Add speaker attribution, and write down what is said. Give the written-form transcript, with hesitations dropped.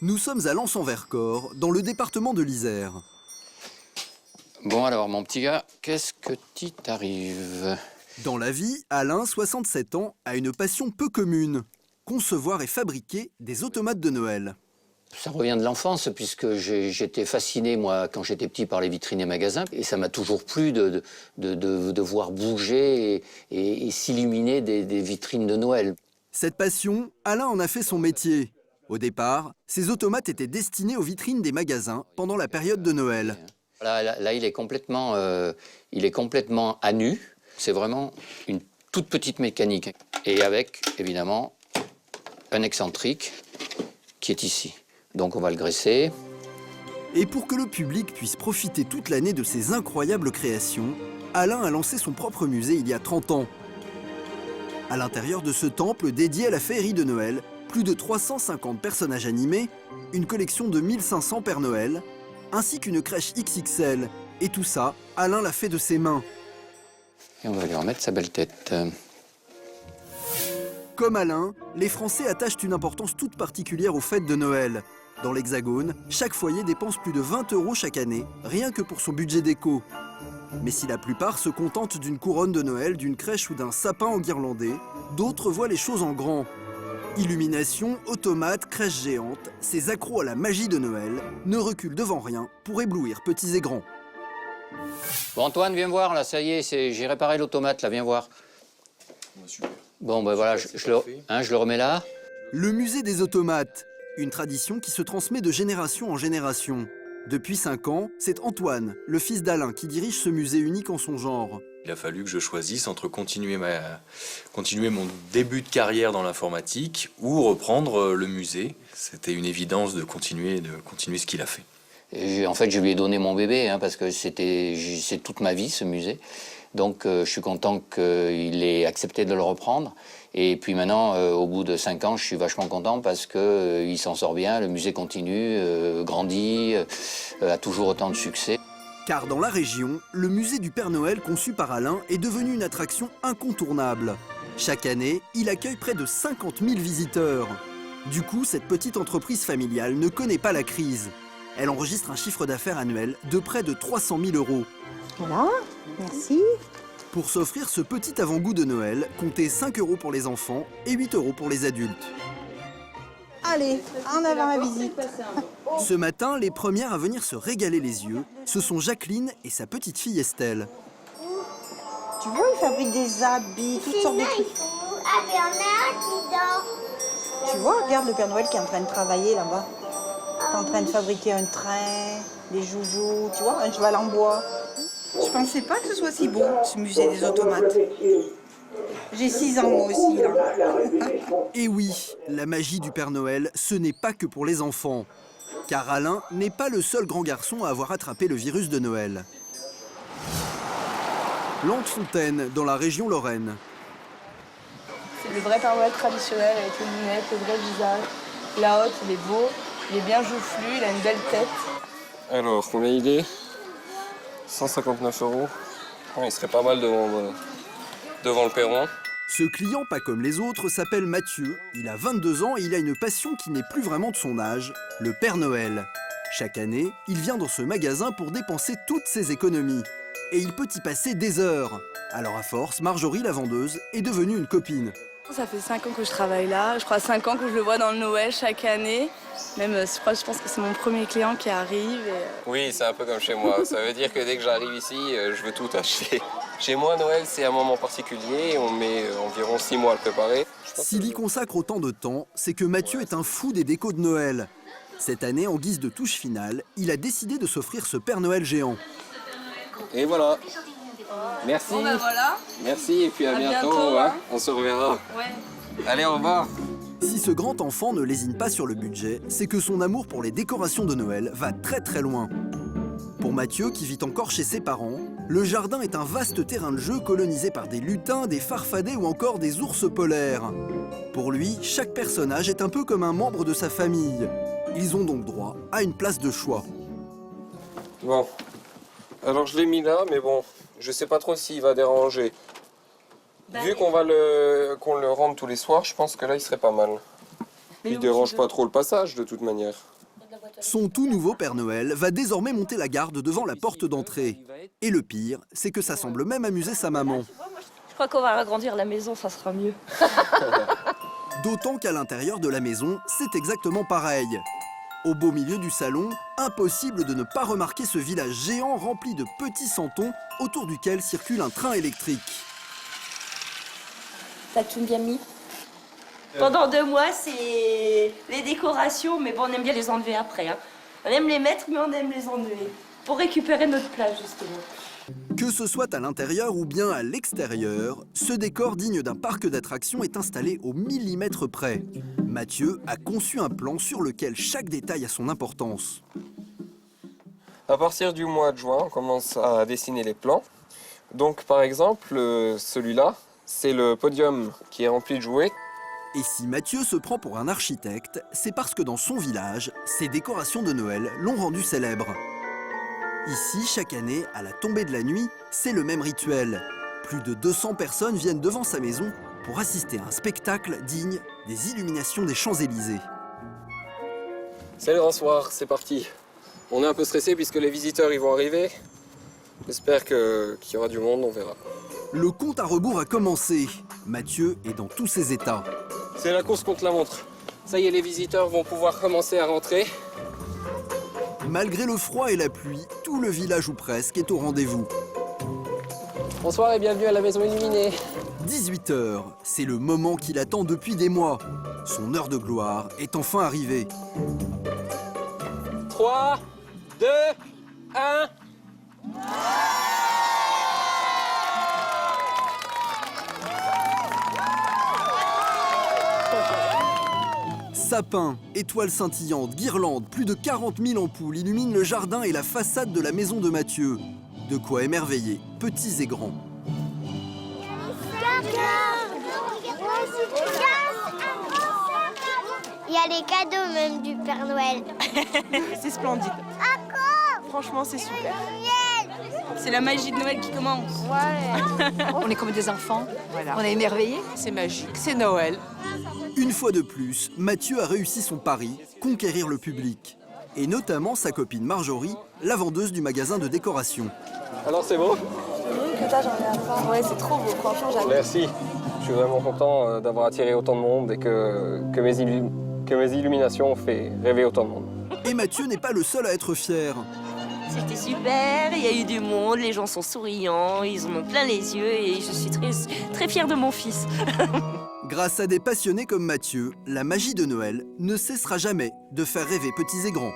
Speaker 1: Nous sommes à Lens-en-Vercors, dans le département de l'Isère.
Speaker 2: Bon alors, mon petit gars, qu'est-ce que tu t'arrive?
Speaker 1: Dans la vie, Alain, 67 ans, a une passion peu commune. Concevoir et fabriquer des automates de Noël.
Speaker 2: Ça revient de l'enfance, puisque j'étais fasciné, moi, quand j'étais petit, par les vitrines des magasins. Et ça m'a toujours plu de voir bouger et s'illuminer des vitrines de Noël.
Speaker 1: Cette passion, Alain en a fait son métier. Au départ, ces automates étaient destinés aux vitrines des magasins pendant la période de Noël.
Speaker 2: Là, il est complètement à nu. C'est vraiment une toute petite mécanique. Et avec, évidemment, un excentrique qui est ici. Donc on va le graisser.
Speaker 1: Et pour que le public puisse profiter toute l'année de ces incroyables créations, Alain a lancé son propre musée il y a 30 ans. À l'intérieur de ce temple dédié à la féerie de Noël, plus de 350 personnages animés, une collection de 1500 Pères Noël, ainsi qu'une crèche XXL. Et tout ça, Alain l'a fait de ses mains.
Speaker 2: Et on va lui remettre sa belle tête.
Speaker 1: Comme Alain, les Français attachent une importance toute particulière aux fêtes de Noël. Dans l'Hexagone, chaque foyer dépense plus de 20 € chaque année, rien que pour son budget déco. Mais si la plupart se contentent d'une couronne de Noël, d'une crèche ou d'un sapin enguirlandé, d'autres voient les choses en grand. Illumination, automates, crèche géante, ces accros à la magie de Noël ne reculent devant rien pour éblouir petits et grands.
Speaker 2: Bon, Antoine, viens voir, là, ça y est, j'ai réparé l'automate, là, viens voir.
Speaker 3: Super.
Speaker 2: Bon, ben voilà, je le remets là.
Speaker 1: Le musée des automates, une tradition qui se transmet de génération en génération. Depuis 5 ans, c'est Antoine, le fils d'Alain, qui dirige ce musée unique en son genre.
Speaker 3: Il a fallu que je choisisse entre continuer mon début de carrière dans l'informatique ou reprendre le musée. C'était une évidence de continuer ce qu'il a fait.
Speaker 2: Et en fait, je lui ai donné mon bébé, parce que c'est toute ma vie, ce musée. Donc, je suis content qu'il ait accepté de le reprendre. Et puis maintenant, au bout de 5 ans, je suis vachement content parce qu'il s'en sort bien, le musée continue, grandit, a toujours autant de succès.
Speaker 1: Car dans la région, le musée du Père Noël conçu par Alain est devenu une attraction incontournable. Chaque année, il accueille près de 50 000 visiteurs. Du coup, cette petite entreprise familiale ne connaît pas la crise. Elle enregistre un chiffre d'affaires annuel de près de 300 000 €.
Speaker 4: Voilà, merci.
Speaker 1: Pour s'offrir ce petit avant-goût de Noël, comptez 5 € pour les enfants et 8 € pour les adultes.
Speaker 4: Allez, en avant ma visite.
Speaker 1: Ce matin, les premières à venir se régaler les yeux, ce sont Jacqueline et sa petite fille Estelle.
Speaker 4: Tu vois, ils fabriquent des habits, toutes sortes de trucs.
Speaker 5: Ah, mais il y en a un qui dort.
Speaker 4: Tu vois, regarde le Père Noël qui est en train de travailler là-bas. Il est en train de fabriquer un train, des joujoux, tu vois, un cheval en bois. Je pensais pas que ce soit si beau, ce musée des automates. J'ai 6 ans moi aussi, là.
Speaker 1: Et oui, la magie du Père Noël, ce n'est pas que pour les enfants. Car Alain n'est pas le seul grand garçon à avoir attrapé le virus de Noël. Lantefontaine, dans la région Lorraine.
Speaker 6: C'est le vrai Père Noël traditionnel avec les lunettes, le vrai visage. La haute, il est beau, il est bien joufflu, il a une belle tête.
Speaker 7: Alors, combien il est 159 €. Ouais, il serait pas mal devant le perron.
Speaker 1: Ce client, pas comme les autres, s'appelle Mathieu. Il a 22 ans et il a une passion qui n'est plus vraiment de son âge, le Père Noël. Chaque année, il vient dans ce magasin pour dépenser toutes ses économies. Et il peut y passer des heures. Alors à force, Marjorie, la vendeuse, est devenue une copine.
Speaker 6: Ça fait 5 ans que je travaille là, je crois 5 ans que je le vois dans le Noël chaque année. Même, je pense que c'est mon premier client qui arrive.
Speaker 7: Oui, c'est un peu comme chez moi. Ça veut dire que dès que j'arrive ici, je veux tout acheter. Chez moi, Noël, c'est un moment particulier. On met environ 6 mois à le préparer.
Speaker 1: S'il y consacre autant de temps, c'est que Mathieu est un fou des décos de Noël. Cette année, en guise de touche finale, il a décidé de s'offrir ce Père Noël géant.
Speaker 7: Et voilà. Merci.
Speaker 6: Bon ben voilà.
Speaker 7: Merci et puis à bientôt.
Speaker 6: hein.
Speaker 7: On se reverra.
Speaker 6: Ouais.
Speaker 7: Allez, au revoir.
Speaker 1: Si ce grand enfant ne lésine pas sur le budget, c'est que son amour pour les décorations de Noël va très très loin. Pour Mathieu, qui vit encore chez ses parents, le jardin est un vaste terrain de jeu colonisé par des lutins, des farfadets ou encore des ours polaires. Pour lui, chaque personnage est un peu comme un membre de sa famille. Ils ont donc droit à une place de choix.
Speaker 7: Bon. Alors, je l'ai mis là, mais bon, je sais pas trop s'il va déranger. Vu qu'on le rende tous les soirs, je pense que là, il serait pas mal. Il dérange pas trop le passage de toute manière.
Speaker 1: Son tout nouveau Père Noël va désormais monter la garde devant la porte d'entrée. Et le pire, c'est que ça semble même amuser sa maman.
Speaker 6: Je crois qu'on va agrandir la maison, ça sera mieux.
Speaker 1: D'autant qu'à l'intérieur de la maison, c'est exactement pareil. Au beau milieu du salon, impossible de ne pas remarquer ce village géant rempli de petits santons autour duquel circule un train électrique.
Speaker 6: T'as tout bien mis. Pendant 2 mois, c'est les décorations, mais bon, on aime bien les enlever après. Hein. On aime les mettre, mais on aime les enlever. Pour récupérer notre place, justement.
Speaker 1: Que ce soit à l'intérieur ou bien à l'extérieur, ce décor digne d'un parc d'attractions est installé au millimètre près. Mathieu a conçu un plan sur lequel chaque détail a son importance.
Speaker 7: À partir du mois de juin, on commence à dessiner les plans. Donc par exemple, celui-là, c'est le podium qui est rempli de jouets.
Speaker 1: Et si Mathieu se prend pour un architecte, c'est parce que dans son village, ses décorations de Noël l'ont rendu célèbre. Ici, chaque année, à la tombée de la nuit, c'est le même rituel. Plus de 200 personnes viennent devant sa maison pour assister à un spectacle digne des illuminations des Champs-Élysées.
Speaker 7: C'est le grand soir, c'est parti. On est un peu stressé puisque les visiteurs ils vont arriver. J'espère qu'il y aura du monde, on verra.
Speaker 1: Le compte à rebours a commencé. Mathieu est dans tous ses états.
Speaker 7: C'est la course contre la montre. Ça y est, les visiteurs vont pouvoir commencer à rentrer.
Speaker 1: Malgré le froid et la pluie, tout le village ou presque est au rendez-vous.
Speaker 7: Bonsoir et bienvenue à la maison illuminée.
Speaker 1: 18 h, c'est le moment qu'il attend depuis des mois. Son heure de gloire est enfin arrivée.
Speaker 7: 3, 2, 1...
Speaker 1: Sapins, étoiles scintillantes, guirlandes, plus de 40 000 ampoules illuminent le jardin et la façade de la maison de Mathieu. De quoi émerveiller, petits et grands.
Speaker 5: Il y a les cadeaux même du Père Noël.
Speaker 6: C'est splendide. Franchement, c'est super. C'est la magie de Noël qui commence.
Speaker 8: On est comme des enfants, on est émerveillés.
Speaker 9: C'est magique, c'est Noël.
Speaker 1: Une fois de plus, Mathieu a réussi son pari, conquérir le public. Et notamment sa copine Marjorie, la vendeuse du magasin de décoration.
Speaker 7: Alors c'est beau?
Speaker 6: Que t'as, j'en ai un pas. Ouais, c'est trop beau, franchement, j'adore.
Speaker 7: Merci. Je suis vraiment content d'avoir attiré autant de monde et que mes illuminations ont fait rêver autant de monde.
Speaker 1: Et Mathieu n'est pas le seul à être fier.
Speaker 10: C'était super, il y a eu du monde, les gens sont souriants, ils en ont plein les yeux et je suis très fière de mon fils.
Speaker 1: Grâce à des passionnés comme Mathieu, la magie de Noël ne cessera jamais de faire rêver petits et grands.